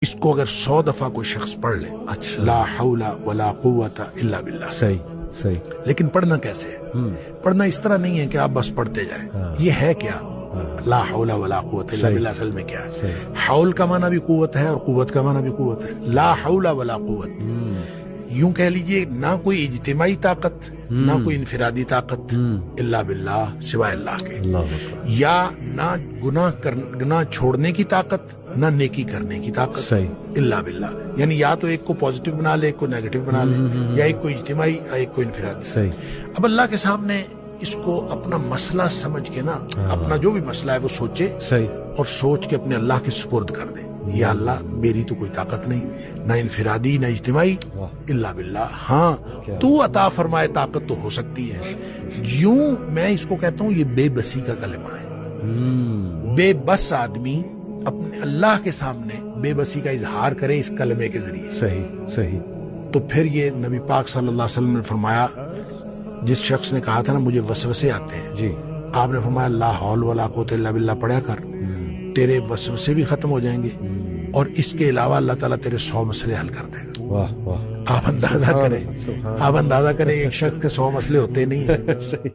اس کو اگر 100 دفعہ کوئی شخص پڑھ لے، اچھا، لا حول ولا قوت الا باللہ، صحیح صحیح، لیکن پڑھنا کیسے ہے؟ پڑھنا اس طرح نہیں ہے کہ آپ بس پڑھتے جائیں. یہ ہے کیا؟ لا حول ولا قوت الا باللہ اصل میں کیا ہے؟ حول کا معنی بھی قوت ہے اور قوت کا معنی بھی قوت ہے. لا حول ولا قوت، یوں کہہ لیجئے نہ کوئی اجتماعی طاقت نہ کوئی انفرادی طاقت الا باللہ، سوائے اللہ کے. اللہ اکبر، یا نہ گناہ چھوڑنے کی طاقت نہ نیکی کرنے کی طاقت صحیح، الا باللہ. یعنی یا تو ایک کو پازیٹیو بنا لے، ایک کو نیگیٹو بنا لے، یا ایک کو اجتماعی یا ایک کو انفرادی. صحیح، اب اللہ کے سامنے اس کو اپنا مسئلہ سمجھ کے نا، اپنا جو بھی مسئلہ ہے وہ سوچے صحیح، اور سوچ کے اپنے اللہ کے سپرد کر دے. یا اللہ میری تو کوئی طاقت نہیں، نہ انفرادی نہ اجتماعی، الا باللہ. ہاں تو عطا فرمائے طاقت تو ہو سکتی ہے. یوں میں اس کو کہتا ہوں یہ بے بسی کا کلمہ ہے. بے بس آدمی اپنے اللہ کے سامنے بے بسی کا اظہار کرے اس کلمے کے ذریعے. صحیح صحیح، تو پھر یہ نبی پاک صلی اللہ علیہ وسلم نے فرمایا، جس شخص نے کہا تھا نا مجھے وسوسے آتے ہیں، جی، آپ نے فرمایا لا حول ولا قوت الا باللہ پڑھا کر، تیرے وسوسے بھی ختم ہو جائیں گے اور اس کے علاوہ اللہ تعالیٰ تیرے 100 مسئلے حل کر دے گا. واہ واہ، آپ اندازہ کریں، آپ اندازہ کریں ایک شخص کے 100 مسئلے ہوتے نہیں ہیں.